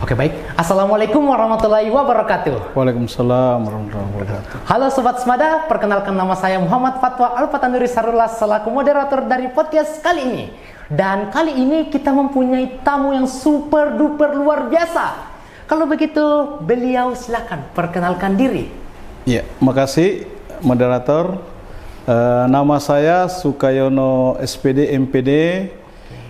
Oke, baik. Assalamualaikum warahmatullahi wabarakatuh. Waalaikumsalam warahmatullahi wabarakatuh. Halo Sobat Semada, perkenalkan nama saya Muhammad Fatwa Al-Fatanuri Sarullah selaku moderator dari podcast kali ini. Dan kali ini kita mempunyai tamu yang super duper luar biasa. Kalau begitu, beliau silakan perkenalkan diri. Ya, makasih moderator. Nama saya Sukayono SPD MPD.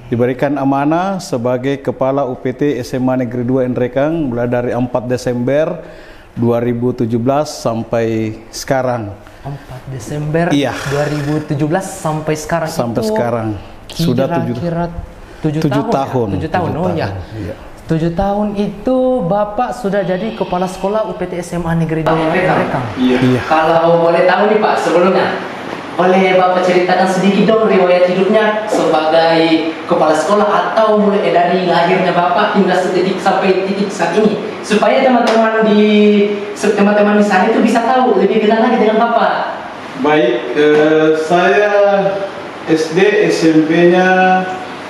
Diberikan amanah sebagai Kepala UPT SMA Negeri 2 Nrekang mulai dari 4 Desember 2017 sampai sekarang. 4 Desember Iya. 2017 sampai sekarang. Sampai itu sekarang sudah kira-kira 7 tahun. Ya? 7 tahun. Oh ya. Iya. 7 tahun itu Bapak sudah jadi Kepala Sekolah UPT SMA Negeri 2 Nrekang. Iya. Kalau boleh tahu nih Pak, sebelumnya boleh Bapak ceritakan sedikit dong riwayat hidupnya sebagai kepala sekolah atau mulai dari lahirnya Bapak hingga sedetik sampai titik saat ini, supaya teman-teman di sana itu bisa tahu lebih kenal lagi dengan Bapak. Baik, saya SD, SMP-nya,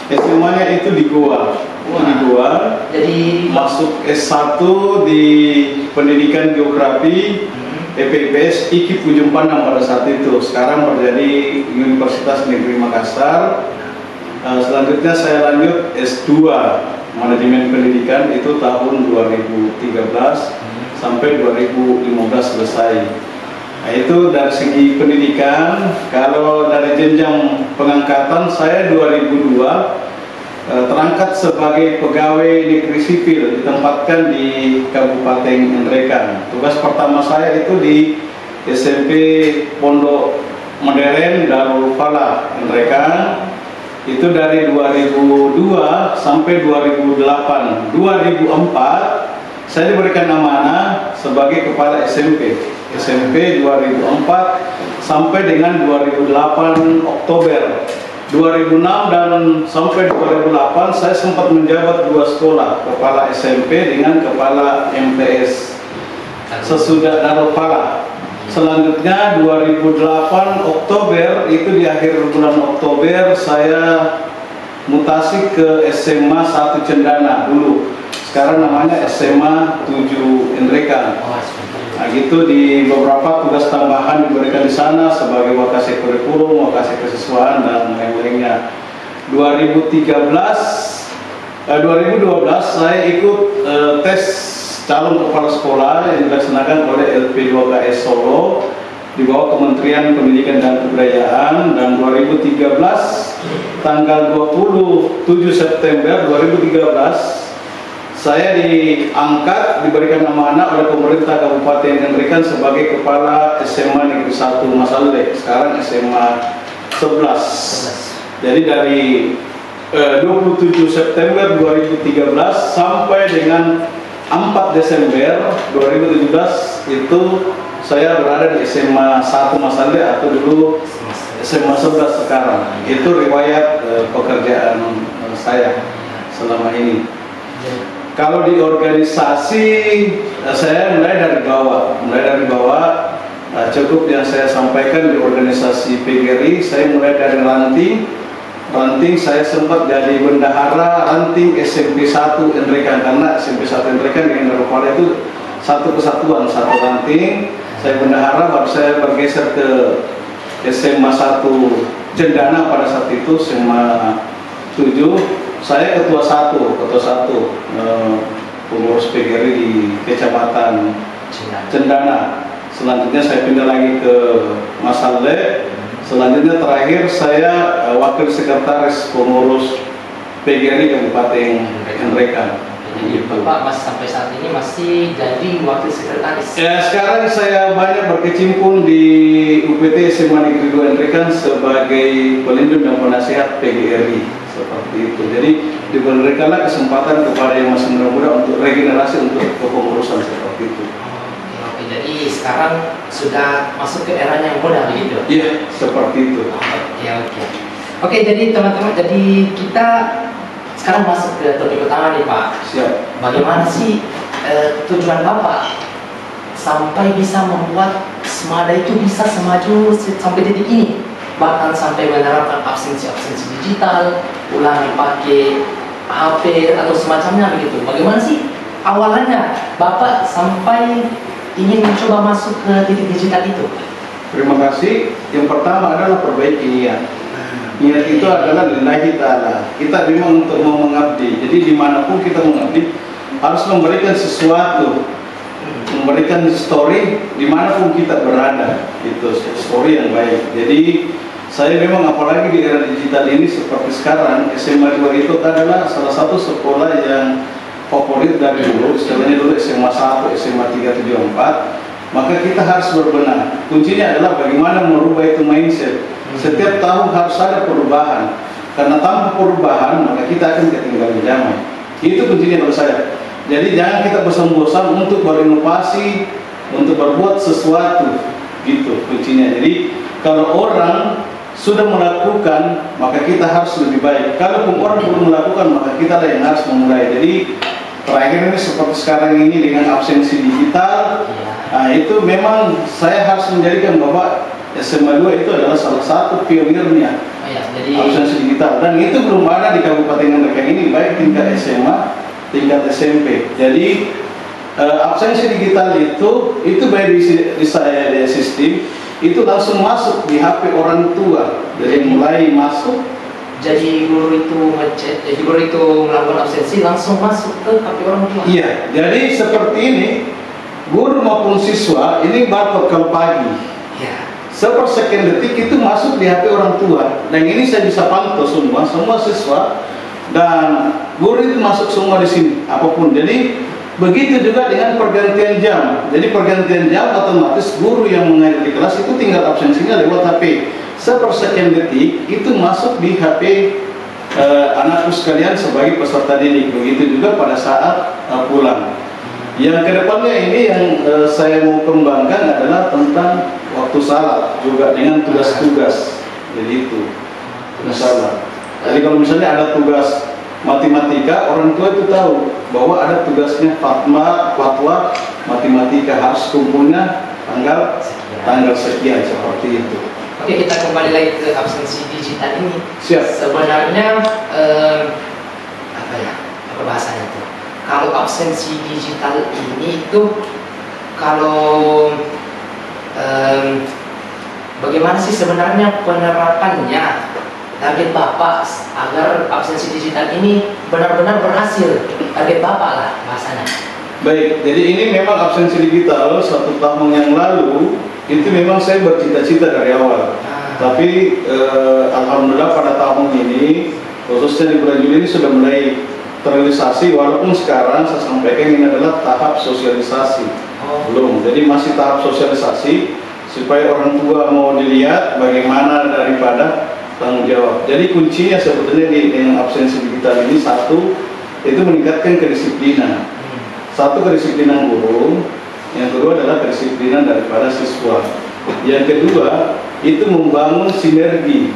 SMA-nya itu di Goa. Di Goa. Jadi masuk S1 di Pendidikan Geografi EPIPS IKIP Ujung Pandang pada saat itu. Sekarang menjadi Universitas Negeri Makassar. Selanjutnya saya lanjut S2 Manajemen Pendidikan itu tahun 2013 sampai 2015 selesai. Nah, itu dari segi pendidikan. Kalau dari jenjang pengangkatan saya 2002 terangkat sebagai pegawai negeri sipil, ditempatkan di Kabupaten Nrekang. Tugas pertama saya itu di SMP Pondok Modern Darul Falah Nrekang. Itu dari 2002 sampai 2008. 2004 saya diberikan amanah sebagai kepala SMP 2004 sampai dengan 2008 Oktober 2006 dan sampai 2008 saya sempat menjabat 2 sekolah, kepala SMP dengan kepala MTS sesudah Darul Falah. Selanjutnya 2008 Oktober, itu di akhir bulan Oktober saya mutasi ke SMA 1 Cendana dulu. Sekarang namanya SMA 7 Nrekang. Nah, gitu di beberapa tugas tambahan diberikan di sana sebagai wakasek kurikulum, wakasek kesiswaan dan lain-lainnya. 2012 saya ikut tes calon kepala sekolah yang dilaksanakan oleh LP2KS Solo di bawah Kementerian Pendidikan dan Kebudayaan, dan 2013 tanggal 27 September 2013 saya diangkat, diberikan amanah oleh pemerintah Kabupaten Nrekang sebagai Kepala SMA Negeri 1 Masaleh, sekarang SMA 11. Jadi dari 27 September 2013 sampai dengan 4 Desember 2017 itu saya berada di SMA 1 Masaleh atau dulu SMA 11 sekarang. Itu riwayat pekerjaan saya selama ini. Kalau di organisasi saya mulai dari bawah, cukup yang saya sampaikan di organisasi PGRI. Saya mulai dari ranting saya sempat jadi bendahara ranting SMP 1 Nrekang, karena SMP 1 Nrekang dengan Darul Falah itu satu kesatuan, satu ranting. Saya bendahara, baru saya bergeser ke SMA 1 Cendana pada saat itu, SMA 7. Saya ketua satu pengurus PGRI di Kecamatan Cendana. Selanjutnya saya pindah lagi ke Masaleh. Selanjutnya terakhir saya wakil sekretaris pengurus PGRI Kabupaten Nrekang. Jadi Bapak sampai saat ini masih jadi wakil sekretaris? Ya, sekarang saya banyak berkecimpung di UPT SMA Negeri 2 Nrekang sebagai pelindung dan penasihat PGRI. Seperti itu. Jadi diberikanlah kesempatan kepada yang masih muda-muda untuk regenerasi, untuk kepengurusan seperti itu. Oke, jadi sekarang sudah masuk ke eranya yang muda begitu? Iya, seperti itu. Oke, jadi teman-teman, jadi kita sekarang masuk ke topik utama nih Pak. Siap. Bagaimana sih tujuan Bapak sampai bisa membuat Semada itu bisa semaju sampai titik ini? Bahkan sampai menerapkan absensi digital, ulangi pakai HP atau semacamnya begitu. Bagaimana sih awalnya Bapak sampai ingin mencoba masuk ke titik digital itu? Terima kasih. Yang pertama adalah perbaiki niat. Niat itu adalah lillahi ta'ala. Kita memang untuk mau mengabdi. Jadi dimanapun kita mengabdi harus memberikan sesuatu, memberikan story dimanapun kita berada. Itu story yang baik. Jadi saya memang apalagi di era digital ini seperti sekarang, SMA 2 itu adalah salah satu sekolah yang favorit dari dulu. Istilahnya dulu SMA 1, SMA 3, 7, 4. Maka kita harus berbenah. Kuncinya adalah bagaimana merubah itu mindset. Setiap tahun harus ada perubahan. Karena tanpa perubahan maka kita akan ketinggalan zaman. Itu kuncinya menurut saya. Jadi jangan kita bosan-bosan untuk berinovasi, untuk berbuat sesuatu. Gitu kuncinya. Jadi kalau orang sudah melakukan, maka kita harus lebih baik. Kalau orang belum melakukan, maka kita lah yang harus memulai. Jadi terakhir ini seperti sekarang ini dengan absensi digital. Nah, itu memang saya harus menjadikan bahwa SMA 2 itu adalah salah satu pionirnya absensi digital, dan itu belum ada di Kabupaten mereka ini, baik tingkat SMA, tingkat SMP. Jadi absensi digital itu baik di saya di sistem itu langsung masuk di HP orang tua, dari mulai masuk. Jadi guru itu melakukan absensi langsung masuk ke HP orang tua. Iya, jadi seperti ini. Guru maupun siswa ini barcode kalau pagi, sepersekian detik itu masuk di HP orang tua, dan ini saya bisa pantau semua siswa dan guru itu masuk semua di sini apapun. Jadi begitu juga dengan pergantian jam. Jadi pergantian jam otomatis guru yang mengajar di kelas itu tinggal absensinya lewat HP. Sepersekian detik itu masuk di HP anakku sekalian sebagai peserta didik. Begitu juga pada saat pulang. Yang kedepannya ini yang saya mau kembangkan adalah tentang waktu salat juga dengan tugas-tugas. Jadi itu salat. Jadi kalau misalnya ada tugas matematika, orang tua itu tahu bahwa ada tugasnya fatwa matematika, harus kumpulnya tanggal sekian seperti itu. Oke, kita kembali lagi ke absensi digital ini. Siap. Sebenarnya apa bahasanya tuh? Kalau absensi digital ini itu kalau bagaimana sih sebenarnya penerapannya target Bapak agar absensi digital ini benar-benar berhasil? Target Bapak lah bahasanya. Baik, jadi ini memang absensi digital 1 tahun yang lalu itu memang saya bercita-cita dari awal. Tapi alhamdulillah pada tahun ini khususnya di bulan Juli ini sudah mulai terrealisasi, walaupun sekarang saya sampaikan ini adalah tahap sosialisasi. Belum, jadi masih tahap sosialisasi supaya orang tua mau dilihat bagaimana daripada tanggung jawab. Jadi kuncinya sebetulnya dengan absensi digital ini, satu itu meningkatkan kedisiplinan. Satu, kedisiplinan guru. Yang kedua adalah kedisiplinan daripada siswa. Yang kedua itu membangun sinergi.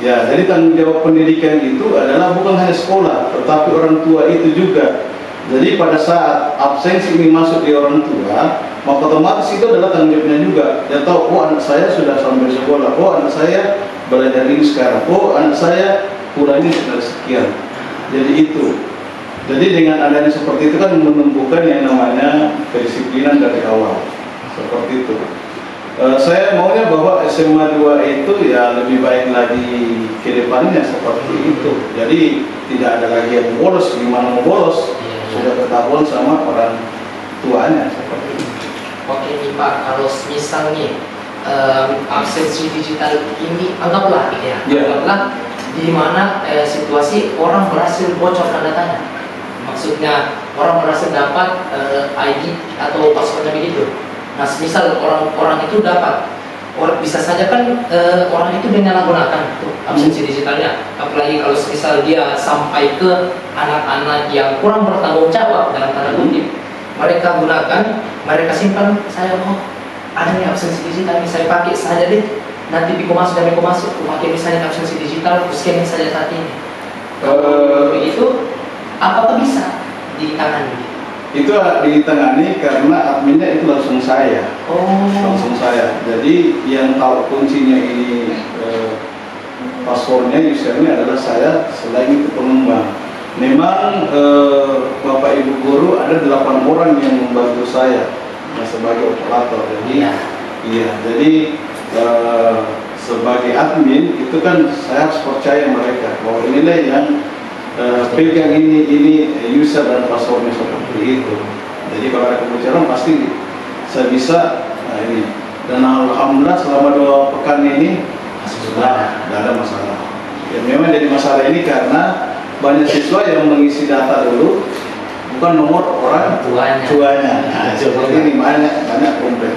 Ya, jadi tanggung jawab pendidikan itu adalah bukan hanya sekolah, tetapi orang tua itu juga. Jadi pada saat absensi ini masuk di orang tua, maka otomatis itu adalah tanggung jawabnya juga. Dia tahu, oh anak saya sudah sampai sekolah, oh anak saya belajar ini sekarang, oh anak saya kurangnya sudah sekian. Jadi itu. Jadi dengan adanya seperti itu kan menumbuhkan yang namanya kedisiplinan dari awal. Seperti itu. Saya maunya bahwa SMA 2 itu ya lebih baik lagi ke depannya seperti itu. Jadi tidak ada lagi yang bolos, gimana mau bolos, sudah ketahuan sama orang tuanya seperti itu. Oke nih Pak, kalau misal nih absensi digital ini anggaplah anggaplah di mana situasi orang berhasil bocor datanya. Maksudnya orang berhasil dapat ID atau passwordnya begitu. Nah, misal orang itu dapat, bisa saja kan orang itu menyalahgunakan absensi digitalnya. Apalagi kalau misal dia sampai ke anak-anak yang kurang bertanggung jawab dalam tanda kutip, mereka gunakan, mereka simpan. Saya mau ada nih absensi digital, saya pakai saja deh. Nanti Biko masuk dan Biko masuk, pakai misalnya absensi digital, scanning saja saat ini. Begitu, apakah bisa ditangani? Itu ditangani karena adminnya itu langsung saya. Langsung saya. Jadi yang tahu kuncinya ini passwordnya, usernya adalah saya, selain itu pengembang. Memang Bapak Ibu guru ada 8 orang yang membantu saya sebagai operator. Jadi iya, jadi sebagai admin itu kan saya harus percaya mereka bahwa inilah yang pegang ini user dan passwordnya seperti itu. Jadi kalau ada kebocoran pasti saya bisa ini. Dan alhamdulillah selama 2 pekan ini sudah tidak ada masalah. Ya, memang jadi masalah ini karena banyak siswa yang mengisi data dulu bukan nomor orang tuanya. Nah, seperti ini banyak komplain.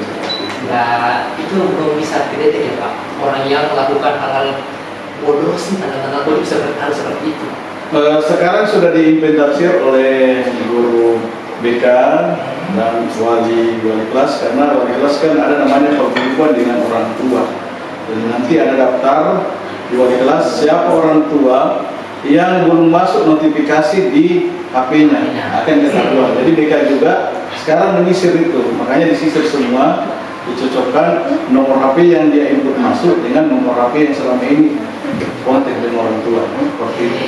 Nah, itu belum bisa didetek ya Pak. Orang yang melakukan hal-hal bodoh sih, tanda-tanda bodoh harus seperti itu. Sekarang sudah diinventarisir oleh guru BK dan wali kelas, karena wali kelas kan ada namanya pertemuan dengan orang tua. Jadi nanti ada daftar di wali kelas siapa orang tua yang belum masuk notifikasi di HP-nya akan kita keluar. Jadi BK juga sekarang menyisir itu, makanya disisir semua, dicocokkan nomor HP yang dia input masuk dengan nomor HP yang selama ini kontak dengan orang tua. Seperti itu.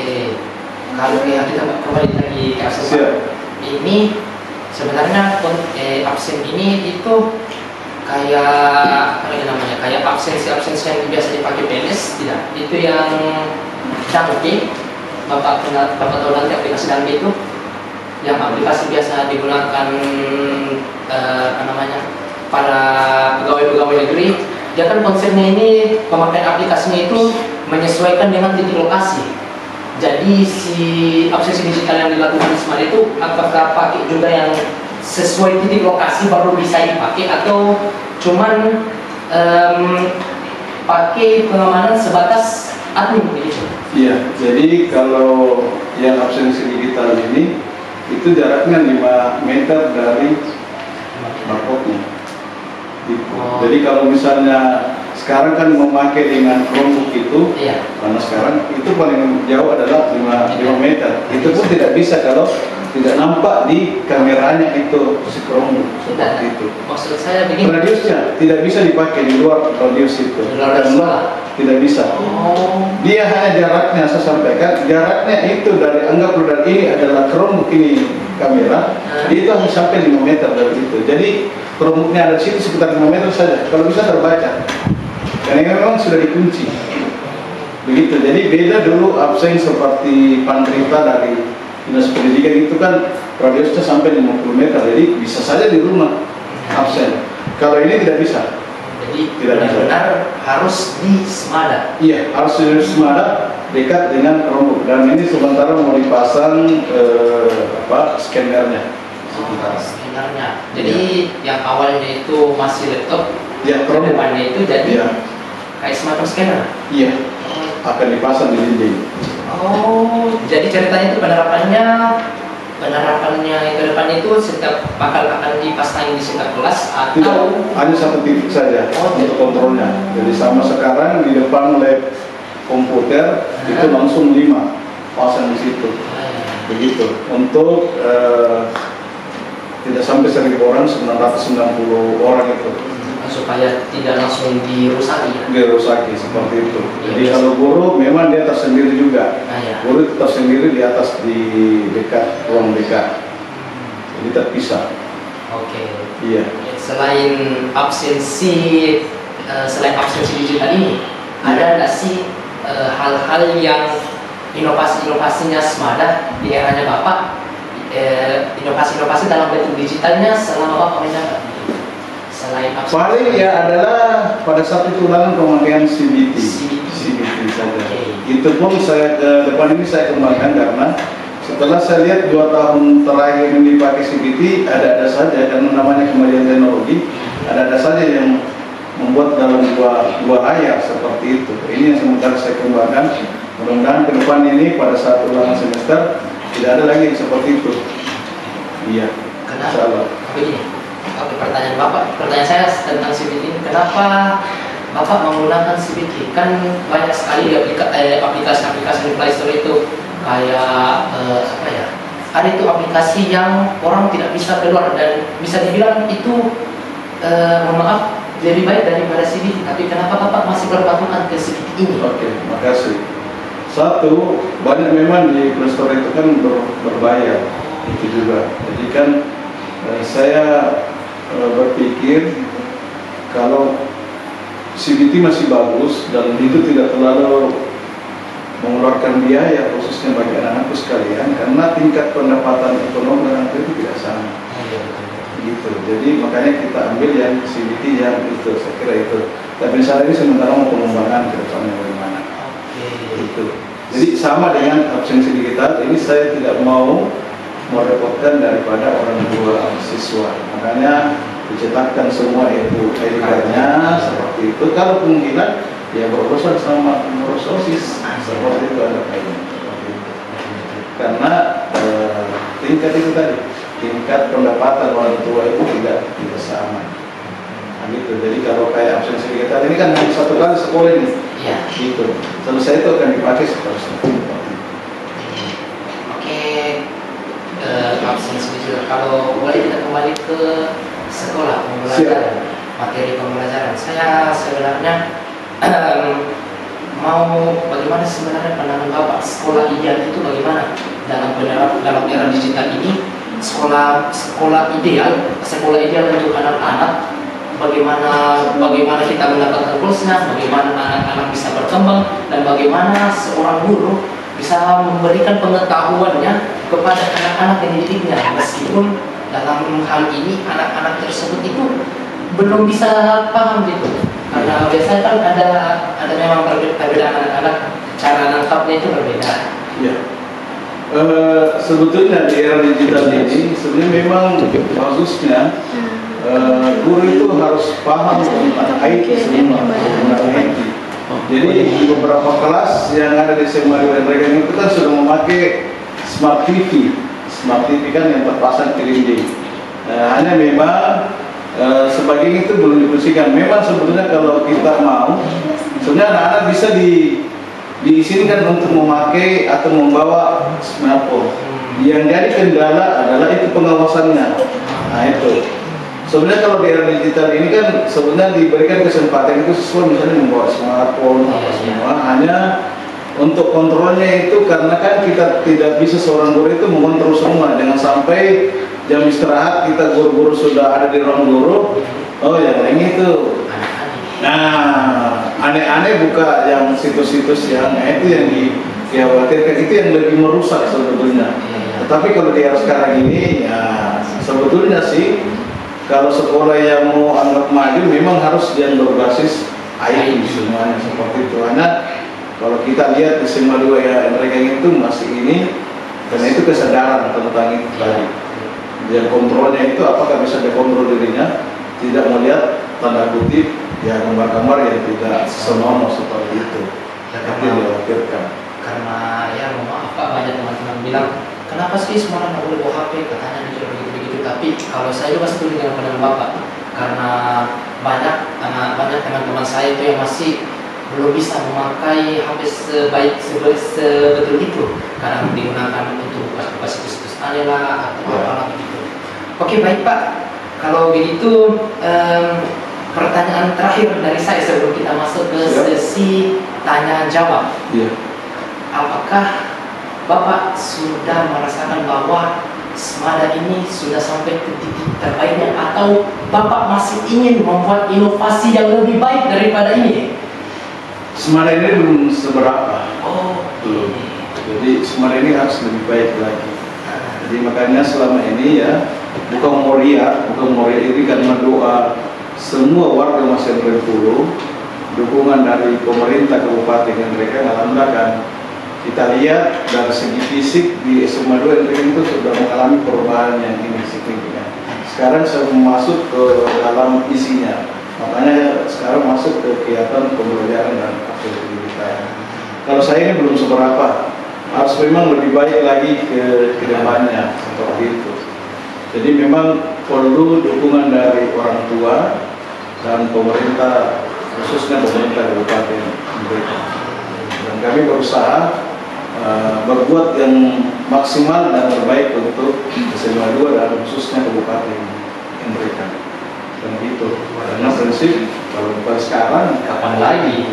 Kalau kita kembali lagi ke absen ini, sebenarnya absen ini itu kayak apa namanya, kayak absensi yang biasa dipakai PNS tidak? Itu yang canggih. Bapak tahu nanti aplikasi dan itu yang aplikasi biasa digunakan apa namanya para pegawai negeri. Dia kan konsepnya ini pemakaian aplikasinya itu menyesuaikan dengan titik lokasi. Jadi si absensi digital yang dilakukan di Smart itu apakah pakai juga yang sesuai titik lokasi baru bisa dipakai atau cuman pakai pengamanan sebatas admin begitu? Iya, jadi kalau yang absensi digital ini itu jaraknya 5 meter dari barcode-nya. Jadi kalau misalnya sekarang kan memakai dengan Chromebook itu, karena sekarang itu paling jauh adalah 5 meter. Itu pun tidak bisa kalau tidak nampak di kameranya itu si Chromebook seperti itu. Maksud saya begini. Radiusnya tidak bisa dipakai di luar radius itu. Tidak bisa. Dia hanya jaraknya, saya sampaikan jaraknya itu dari anggap dari ini adalah Chromebook ini kamera, itu hanya sampai 5 meter dari itu. Jadi Chromebooknya ada di situ sekitar 5 meter saja. Kalau bisa terbaca. Karena memang sudah dikunci. Begitu. Jadi beda dulu absen seperti penderita dari dinas pendidikan itu kan radiusnya sampai 50 meter. Jadi bisa saja di rumah absen. Kalau ini tidak bisa. Jadi benar-benar harus di Semada. Iya, harus di Semada dekat dengan Chromebook. Dan ini sementara mau dipasang scannernya. Scannernya. Jadi yang awalnya itu masih laptop, depannya itu jadi kayak semacam scanner. Iya, akan dipasang di dinding. Jadi ceritanya itu penerapannya ke depannya itu setiap bakal akan dipasang di setiap kelas atau tidak, hanya satu titik saja untuk kontrolnya. Jadi sama sekarang di depan lab komputer itu langsung 5 pasang di situ. Begitu. Untuk tidak sampai 1.000 orang, 990 orang itu. Supaya tidak langsung dirusaki. Dirusaki seperti itu. Jadi kalau guru memang dia tersendiri juga. Guru itu tersendiri di atas di dekat ruang BK. Jadi terpisah. Iya. Selain absensi digital ini, ada nggak sih hal-hal yang inovasinya Semada di eranya Bapak? Inovasi dalam bentuk digitalnya selama Bapak menjabat. Paling ya adalah pada saat itu pemakaian CBT saja. Itu pun saya ke depan ini saya kembangkan karena setelah saya lihat 2 tahun terakhir ini dipakai CBT, ada saja karena namanya kemajuan teknologi, ada saja yang membuat dalam dua layar seperti itu. Ini yang sementara saya kembangkan. Mudah-mudahan ke depan ini pada saat ulangan semester tidak ada lagi yang seperti itu. Iya. Kenapa? Pertanyaan saya tentang CBT ini, kenapa Bapak menggunakan CBT? Kan banyak sekali aplikasi-aplikasi di Play Store itu kayak ada itu aplikasi yang orang tidak bisa keluar dan bisa dibilang itu mohon maaf lebih baik daripada CBT. Tapi kenapa Bapak masih berpatokan ke CBT ini? Oke, makasih. Satu, banyak memang di Playstore itu kan berbayar, itu juga. Jadi kan saya berpikir kalau CBT masih bagus dan itu tidak terlalu mengeluarkan biaya khususnya bagi anak-anakku sekalian, karena tingkat pendapatan ekonomi anak itu tidak sama. Gitu. Jadi makanya kita ambil yang CBT yang itu, saya kira itu. Tapi saat ini sementara mau pengembangan ke depannya bagaimana. Gitu. Jadi sama dengan absensi digital, ini saya tidak mau merepotkan daripada orang tua siswa. Makanya dicetakkan semua itu ID-nya seperti itu. Kalau kemungkinan ya berurusan sama pengurus OSIS seperti itu ada kaitannya. Karena tingkat itu tadi, tingkat pendapatan orang tua itu tidak sama. Nah, gitu. Jadi kalau kayak absensi digital ini kan hanya satu kali sekolah ini. Ya. Gitu. Selesai itu akan dipakai seterusnya. Oke, absensi digital. Kalau boleh kita kembali ke sekolah pembelajaran, materi pembelajaran. Saya sebenarnya mau bagaimana sebenarnya pandangan Bapak sekolah ideal itu bagaimana dalam era digital ini, sekolah ideal untuk anak-anak, bagaimana kita mendapatkan goalsnya, bagaimana anak-anak bisa berkembang, dan bagaimana seorang guru bisa memberikan pengetahuannya kepada anak-anak yang dididiknya, meskipun dalam hal ini anak-anak tersebut itu belum bisa paham gitu, karena biasanya kan ada memang perbedaan anak-anak, cara nangkapnya itu berbeda. Ya. Sebetulnya di era digital ini sebenarnya memang bagusnya guru itu harus paham tentang IT semua, tentang IT. Jadi di beberapa kelas yang ada di SMA mereka itu kan sudah memakai smart TV kan yang terpasang di dinding. Hanya memang sebagian itu belum difungsikan. Memang sebetulnya kalau kita mau, sebenarnya anak-anak bisa diizinkan untuk memakai atau membawa smartphone. Yang jadi kendala adalah itu pengawasannya. Nah itu. Sebenarnya kalau di era digital ini kan sebenarnya diberikan kesempatan itu sesuai misalnya membawa smartphone apa semua, hanya untuk kontrolnya itu karena kan kita tidak bisa seorang guru itu mengontrol semua. Jangan sampai jam istirahat kita guru-guru sudah ada di ruang guru, oh yang lain itu aneh-aneh buka yang situs-situs yang itu yang dikhawatirkan, itu yang lebih merusak sebetulnya. Tetapi kalau di era sekarang ini ya sebetulnya sih kalau sekolah yang mau anggap maju memang harus yang berbasis IT semuanya seperti itu. Karena kalau kita lihat di SMA 2 ya mereka itu masih ini, karena itu kesadaran tentang itu tadi. Dan kontrolnya itu apakah bisa dikontrol dirinya, tidak melihat tanda kutip ya gambar-gambar yang tidak senonoh seperti itu. Tapi dikhawatirkan. Karena ya mohon maaf Pak, banyak teman-teman bilang kenapa sih semua anak boleh bawa HP, katanya juga begitu. Tapi kalau saya juga setuju dengan pandangan Bapak, karena banyak teman-teman saya itu yang masih belum bisa memakai HP sebetul itu, karena digunakan untuk buka situs-situs aneh lah atau apalah begitu. Oke baik Pak, kalau begitu pertanyaan terakhir dari saya sebelum kita masuk ke sesi tanya jawab. Apakah Bapak sudah merasakan bahwa Semada ini sudah sampai ke titik terbaiknya, atau Bapak masih ingin membuat inovasi yang lebih baik daripada ini? Semada ini belum seberapa. Oh, belum. Jadi Semada ini harus lebih baik lagi. Jadi makanya selama ini ya bukan moria ini karena doa semua warga Masjid Bengkulu, dukungan dari pemerintah kabupaten yang mereka alhamdulillah. Kita lihat dari segi fisik di SMA 2 itu sudah mengalami perubahan yang ini signifikan. Sekarang saya masuk ke dalam isinya, makanya sekarang masuk ke kegiatan pembelajaran dan aktivitas. Kalau saya ini belum seberapa, harus memang lebih baik lagi ke depannya seperti itu. Jadi memang perlu dukungan dari orang tua dan pemerintah, khususnya pemerintah kabupaten. Dan kami berusaha berbuat yang maksimal dan terbaik untuk SMA 2 dan khususnya kabupaten mereka. Dan itu karena prinsip Kalau bukan sekarang, Kapan lagi?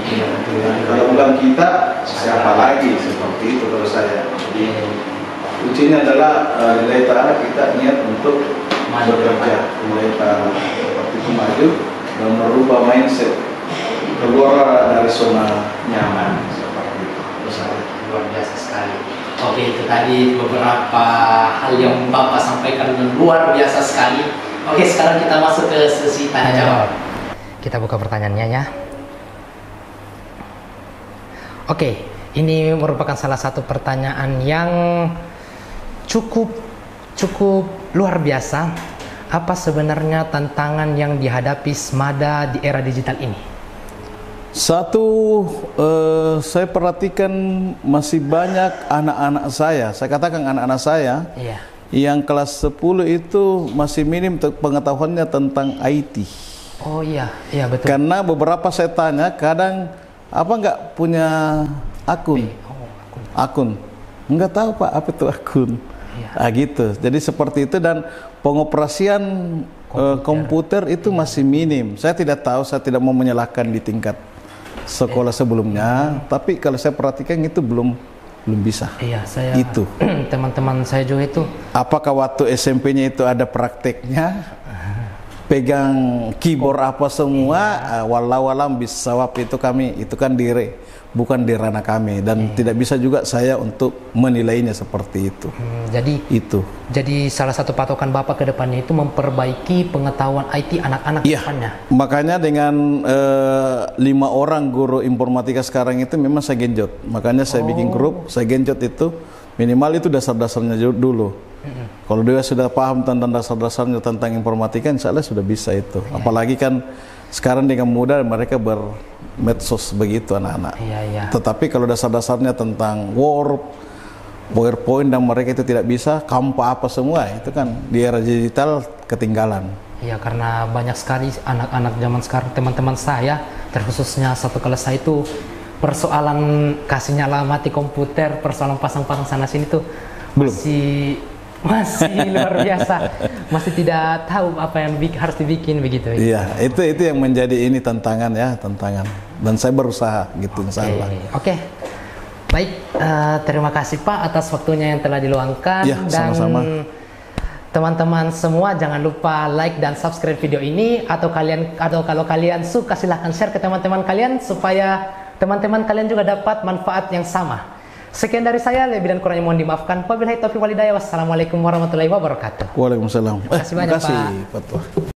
kalau bukan kita, siapa lagi? Seperti itu kalau saya. Jadi kuncinya adalah nilai tanah kita niat untuk bekerja, nilai tanah seperti itu maju dan merubah mindset, keluar dari zona nyaman seperti itu. Terus saya. Luar biasa sekali. Oke, itu tadi beberapa hal yang Bapak sampaikan dan luar biasa sekali. Oke, sekarang kita masuk ke sesi tanya jawab. Kita buka pertanyaannya ya. Oke, ini merupakan salah satu pertanyaan yang cukup luar biasa. Apa sebenarnya tantangan yang dihadapi SMADA di era digital ini? Satu, saya perhatikan masih banyak anak-anak saya katakan anak-anak saya, Iya. yang kelas 10 itu masih minim pengetahuannya tentang IT. Oh iya, iya betul. Karena beberapa saya tanya, kadang apa nggak punya akun? Akun. Nggak tahu Pak, apa itu akun? Iya. Gitu. Jadi seperti itu, dan pengoperasian komputer itu masih minim. Saya tidak tahu, saya tidak mau menyalahkan di tingkat sekolah sebelumnya, tapi kalau saya perhatikan itu belum bisa. Iya, saya itu. Teman-teman saya juga itu. Apakah waktu SMP-nya itu ada prakteknya? Pegang keyboard apa semua, walau alam bisawab itu kami, itu kan bukan di ranah kami, dan tidak bisa juga saya untuk menilainya seperti itu. Jadi salah satu patokan Bapak ke depannya itu memperbaiki pengetahuan IT anak-anak depannya. Makanya dengan 5 orang guru informatika sekarang itu memang saya genjot. Makanya saya bikin grup, saya genjot itu minimal itu dasar-dasarnya dulu. Kalau dia sudah paham tentang dasar-dasarnya tentang informatika, insya Allah sudah bisa itu. Apalagi kan sekarang dengan mudah mereka bermedsos begitu anak-anak. Tetapi kalau dasar-dasarnya tentang Word, PowerPoint, dan mereka itu tidak bisa, Canva apa semua, itu kan di era digital ketinggalan. Iya, karena banyak sekali anak-anak zaman sekarang, teman-teman saya, terkhususnya satu kelas saya itu, persoalan kasih nyala mati komputer, persoalan pasang-pasang sana sini tuh masih luar biasa, masih tidak tahu apa yang harus dibikin begitu. Iya, itu yang menjadi ini tantangan. Dan saya berusaha gitu, insyaallah. Oke. Baik, terima kasih Pak atas waktunya yang telah diluangkan. Ya, dan sama-sama. Teman-teman semua jangan lupa like dan subscribe video ini, atau kalau kalian suka silahkan share ke teman-teman kalian supaya teman-teman kalian juga dapat manfaat yang sama. Sekian dari saya, lebih dan kurangnya mohon dimaafkan. Wabillahi taufiq walhidayah. Wassalamualaikum warahmatullahi wabarakatuh. Waalaikumsalam. Terima kasih banyak Pak. Pak.